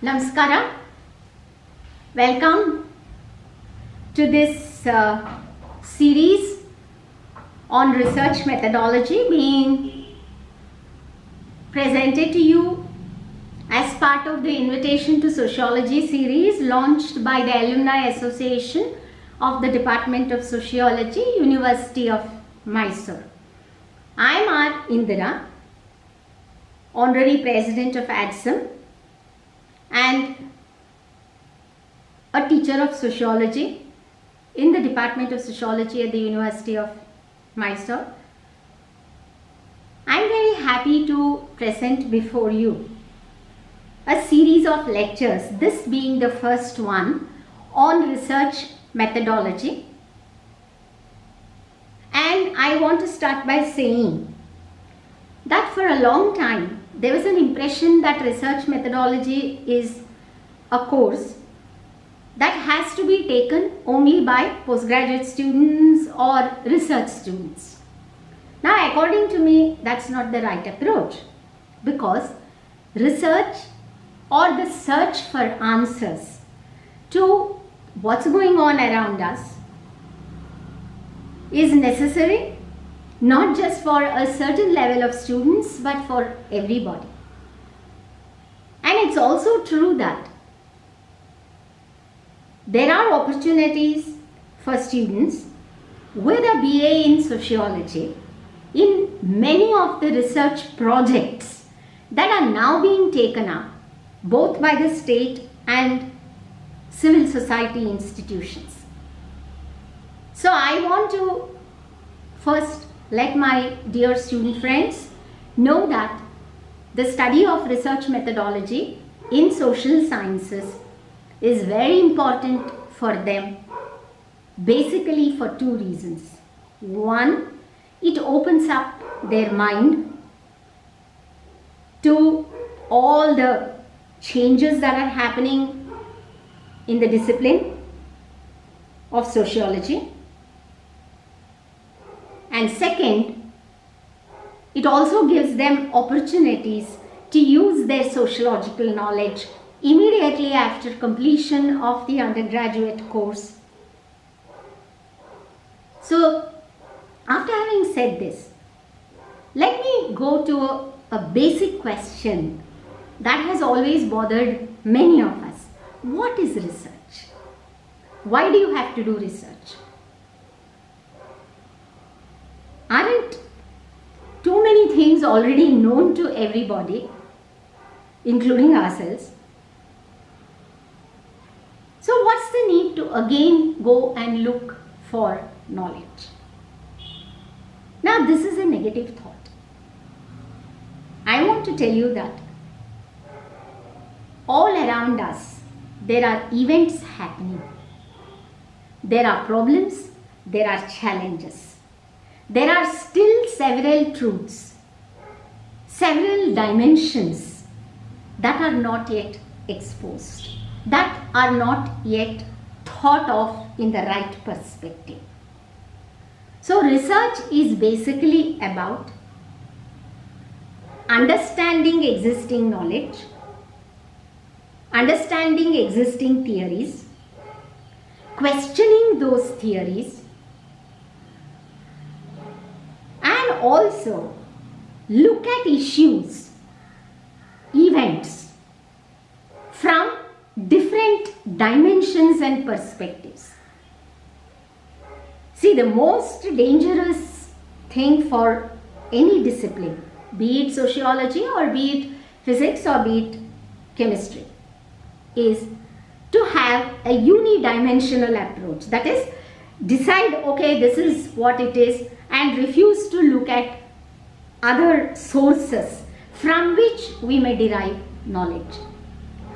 Namaskara. Welcome to this series on research methodology being presented to you as part of the Invitation to Sociology series launched by the Alumni Association of the Department of Sociology, University of Mysore. I am R. Indira, Honorary President of ADSM and a teacher of sociology in the Department of Sociology at the University of Mysore. I am very happy to present before you a series of lectures, this being the first one on research methodology. And I want to start by saying that for a long time there was an impression that research methodology is a course that has to be taken only by postgraduate students or research students. Now, according to me, that's not the right approach, because research or the search for answers to what's going on around us is necessary not just for a certain level of students but for everybody. And it's also true that there are opportunities for students with a BA in sociology in many of the research projects that are now being taken up both by the state and civil society institutions. So I want to first let my dear student friends know that the study of research methodology in social sciences is very important for them, basically for two reasons. One, it opens up their mind to all the changes that are happening in the discipline of sociology. And second, it also gives them opportunities to use their sociological knowledge immediately after completion of the undergraduate course. So, after having said this, let me go to a basic question that has always bothered many of us. What is research? Why do you have to do research? Aren't too many things already known to everybody, including ourselves? So what's the need to again go and look for knowledge? Now this is a negative thought. I want to tell you that all around us there are events happening. There are problems, there are challenges. There are still several truths, several dimensions that are not yet exposed, that are not yet thought of in the right perspective. So research is basically about understanding existing knowledge, understanding existing theories, questioning those theories, and also look at issues, events from different dimensions and perspectives. See, the most dangerous thing for any discipline, be it sociology or be it physics or be it chemistry, is to have a unidimensional approach. That is, decide, okay, this is what it is, and refuse to look at other sources from which we may derive knowledge.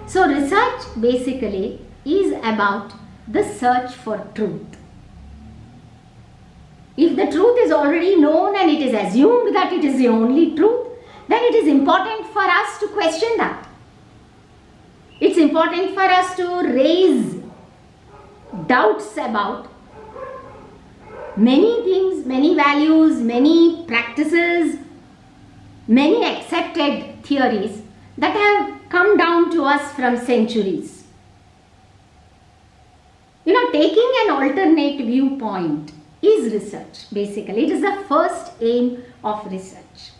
So research basically is about the search for truth. If the truth is already known and it is assumed that it is the only truth, then it is important for us to question that. It's important for us to raise doubts about many things, many values, many practices, many accepted theories that have come down to us from centuries. Taking an alternate viewpoint is research, basically. It is the first aim of research.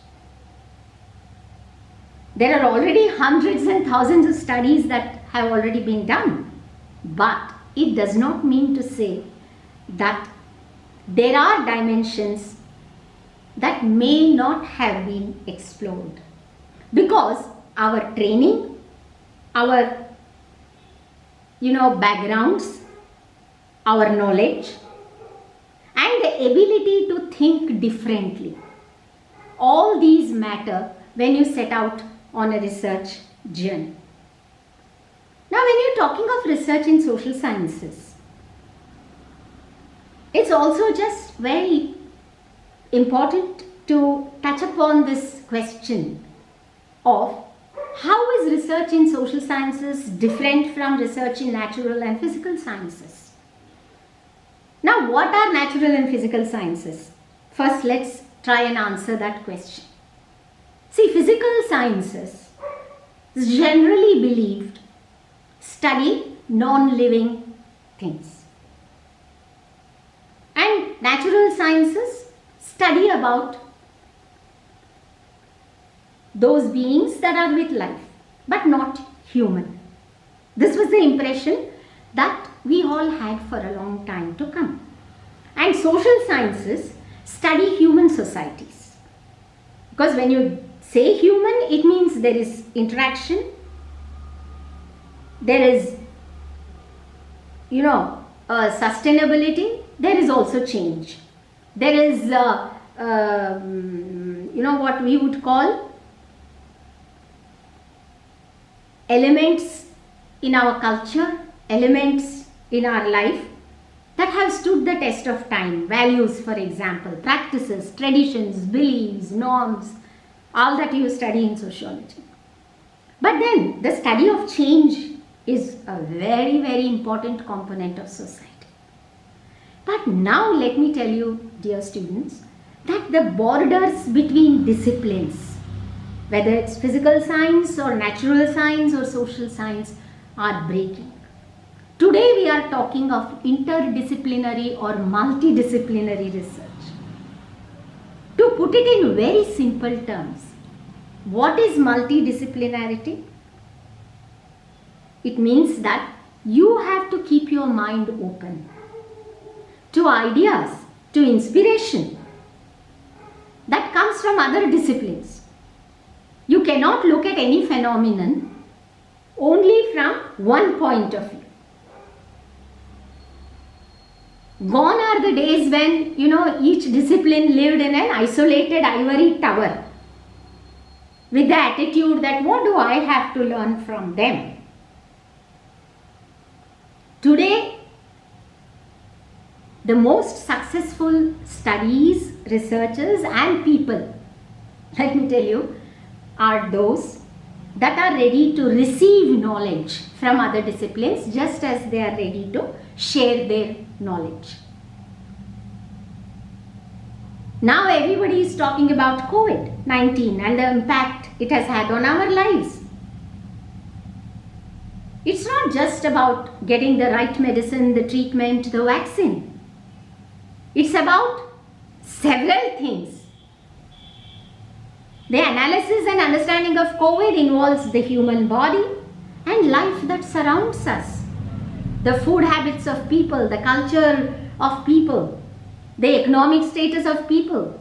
There are already hundreds and thousands of studies that have already been done, but it does not mean to say that there are dimensions that may not have been explored, because our training, our backgrounds, our knowledge, and the ability to think differently, all these matter when you set out on a research journey. Now, when you're talking of research in social sciences, it's also just very important to touch upon this question of how is research in social sciences different from research in natural and physical sciences. Now, what are natural and physical sciences? First, let's try and answer that question. See, physical sciences is generally believed study non-living things, and natural sciences study about those beings that are with life but not human. This was the impression that we all had for a long time to come. And social sciences study human societies, because when you say human, it means there is interaction, there is sustainability, there is also change, there is what we would call elements in our culture, elements in our life that have stood the test of time. Values, for example, practices, traditions, beliefs, norms, all that you study in sociology. But then the study of change is a very, very important component of society. But now let me tell you, dear students, that the borders between disciplines, whether it's physical science or natural science or social science, are breaking. Today we are talking of interdisciplinary or multidisciplinary research. To put it in very simple terms, what is multidisciplinarity? It means that you have to keep your mind open to ideas, to inspiration that comes from other disciplines. You cannot look at any phenomenon only from one point of view. Gone are the days when, each discipline lived in an isolated ivory tower with the attitude that what do I have to learn from them? Today, the most successful studies, researchers and people, let me tell you, are those that are ready to receive knowledge from other disciplines just as they are ready to share their knowledge. Now everybody is talking about COVID-19 and the impact it has had on our lives. It's not just about getting the right medicine, the treatment, the vaccine. It's about several things. The analysis and understanding of COVID involves the human body and life that surrounds us. The food habits of people, the culture of people, the economic status of people,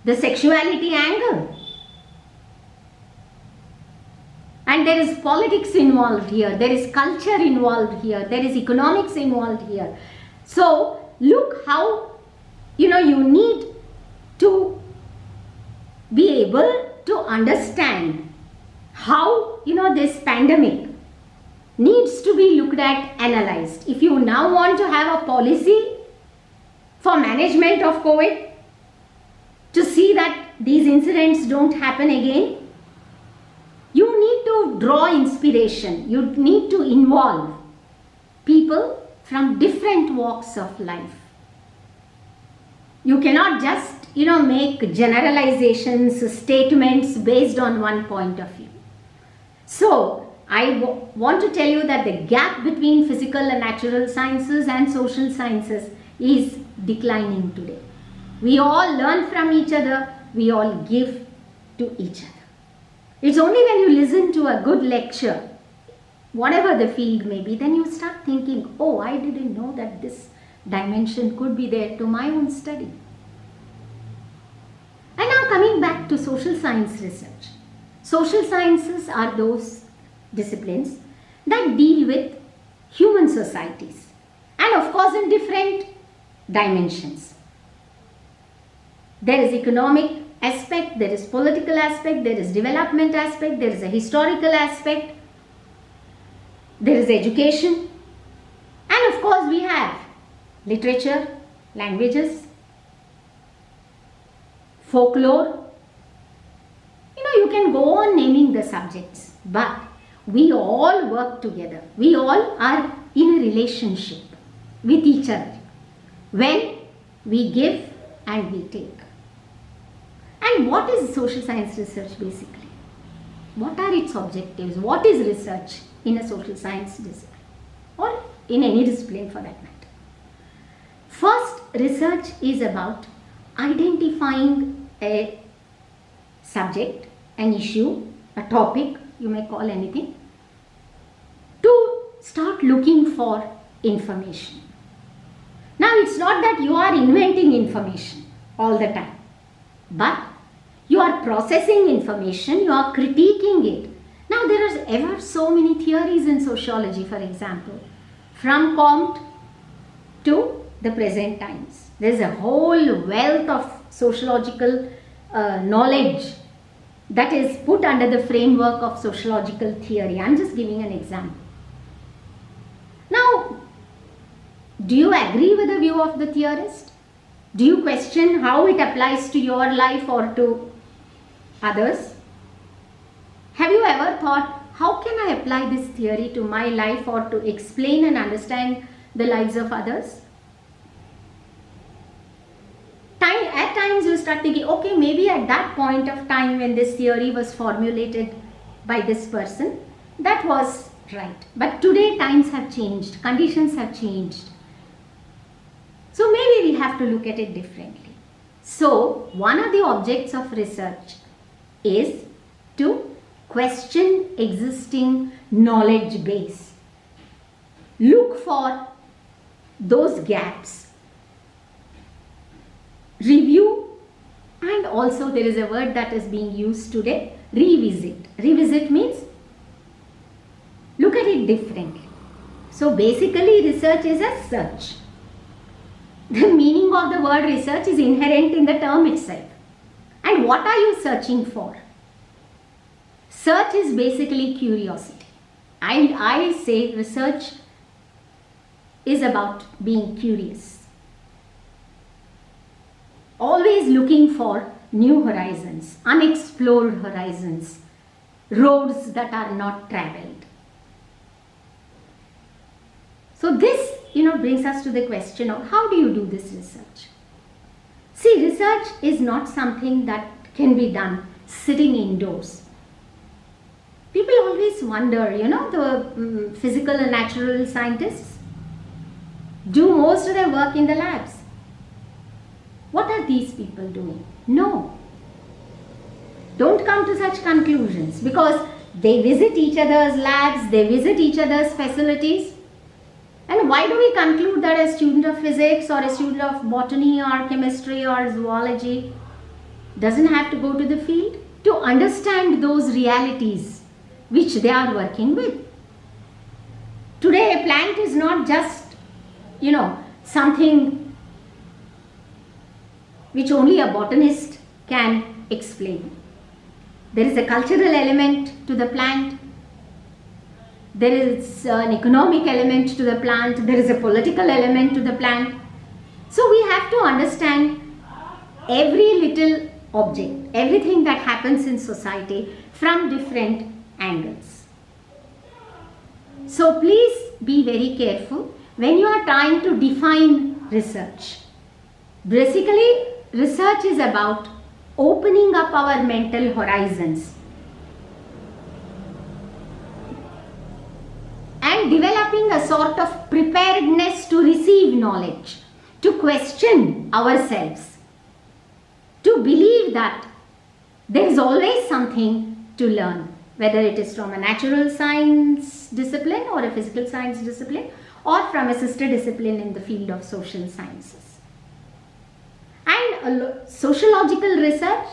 the sexuality angle. And there is politics involved here, there is culture involved here, there is economics involved here. So look how, you need to be able to understand how, this pandemic needs to be looked at, analyzed. If you now want to have a policy for management of COVID to see that these incidents don't happen again, you need to draw inspiration. You need to involve people from different walks of life. You cannot just, make generalizations, statements based on one point of view. So, I want to tell you that the gap between physical and natural sciences and social sciences is declining today. We all learn from each other, we all give to each other. It's only when you listen to a good lecture, whatever the field may be, then you start thinking, oh, I didn't know that this dimension could be there to my own study. And now coming back to social science research. Social sciences are those disciplines that deal with human societies, and of course in different dimensions. There is economic aspect, there is political aspect, there is development aspect, there is a historical aspect, there is education, and of course we have literature, languages, folklore. You can go on naming the subjects, but we all work together. We all are in a relationship with each other when we give and we take. And what is social science research basically? What are its objectives? What is research in a social science discipline or in any discipline for that matter? First, research is about identifying a subject, an issue, a topic, you may call anything, to start looking for information. Now, it's not that you are inventing information all the time, but you are processing information, you are critiquing it. Now, there are ever so many theories in sociology, for example, from Comte to the present times. There is a whole wealth of sociological knowledge that is put under the framework of sociological theory. I am just giving an example. Now, do you agree with the view of the theorist? Do you question how it applies to your life or to others? Have you ever thought, how can I apply this theory to my life or to explain and understand the lives of others? At times you start thinking, okay, maybe at that point of time when this theory was formulated by this person, that was right. But today times have changed, conditions have changed. So maybe we have to look at it differently. So one of the objects of research is to question existing knowledge base. Look for those gaps. Review, and also there is a word that is being used today, revisit. Revisit means look at it differently. So basically research is a search. The meaning of the word research is inherent in the term itself. And what are you searching for? Search is basically curiosity. I say research is about being curious. Always looking for new horizons, unexplored horizons, roads that are not traveled. So this, brings us to the question of how do you do this research? See, research is not something that can be done sitting indoors. People always wonder, the physical and natural scientists do most of their work in the labs. What are these people doing? No. Don't come to such conclusions because they visit each other's labs, they visit each other's facilities. And why do we conclude that a student of physics or a student of botany or chemistry or zoology doesn't have to go to the field to understand those realities which they are working with? Today a plant is not just, something which only a botanist can explain. There is a cultural element to the plant. There is an economic element to the plant. There is a political element to the plant. So we have to understand every little object, everything that happens in society from different angles. So please be very careful when you are trying to define research. Basically, research is about opening up our mental horizons. and developing a sort of preparedness to receive knowledge, to question ourselves, to believe that there is always something to learn, whether it is from a natural science discipline or a physical science discipline or from a sister discipline in the field of social sciences. And sociological research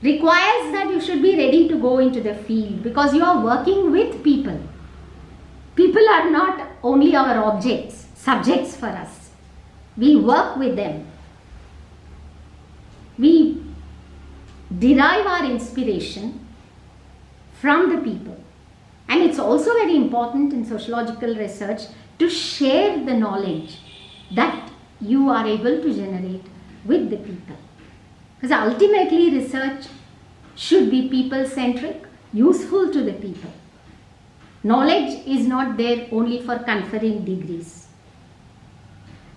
requires that you should be ready to go into the field because you are working with people. People are not only our objects, subjects for us. We work with them. We derive our inspiration from the people. And it's also very important in sociological research to share the knowledge that you are able to generate with the people. Because ultimately research should be people-centric, useful to the people. Knowledge is not there only for conferring degrees.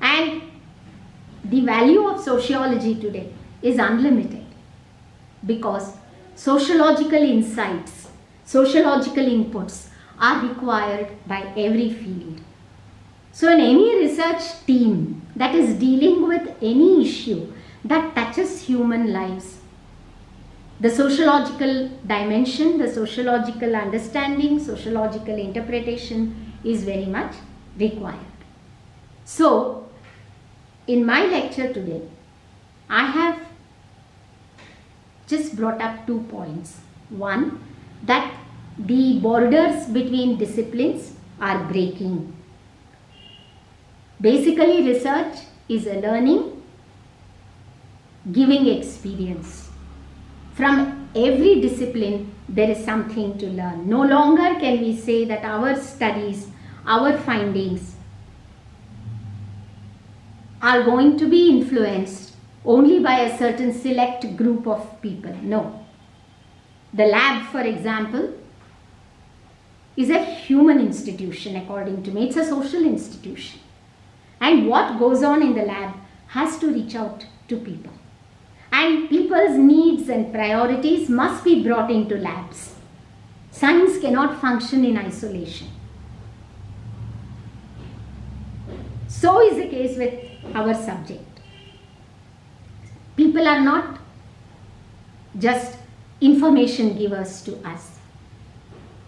And the value of sociology today is unlimited because sociological insights, sociological inputs are required by every field. So in any research team that is dealing with any issue that touches human lives, the sociological dimension, the sociological understanding, sociological interpretation is very much required. So, in my lecture today, I have just brought up 2 points. One, that the borders between disciplines are breaking. Basically, research is a learning, giving experience. From every discipline, there is something to learn. No longer can we say that our studies, our findings are going to be influenced only by a certain select group of people. No. The lab, for example, is a human institution according to me. It's a social institution. And what goes on in the lab has to reach out to people. And people's needs and priorities must be brought into labs. Science cannot function in isolation. So is the case with our subject. People are not just information givers to us.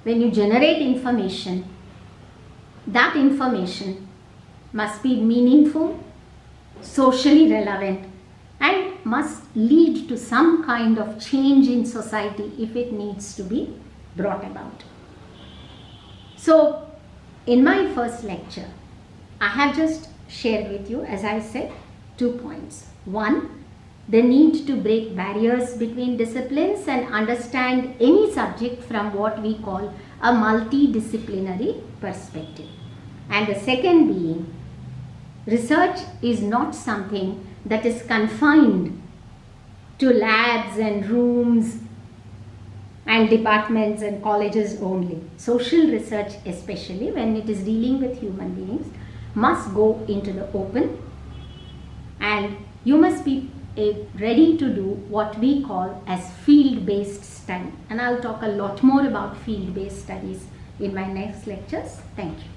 When you generate information, that information must be meaningful, socially relevant, and must lead to some kind of change in society if it needs to be brought about. So, in my first lecture, I have just shared with you, as I said, 2 points. One, the need to break barriers between disciplines and understand any subject from what we call a multidisciplinary perspective. And the second being, research is not something that is confined to labs and rooms and departments and colleges only. Social research, especially when it is dealing with human beings, must go into the open, and you must be ready to do what we call as field-based study. And I'll talk a lot more about field-based studies in my next lectures. Thank you.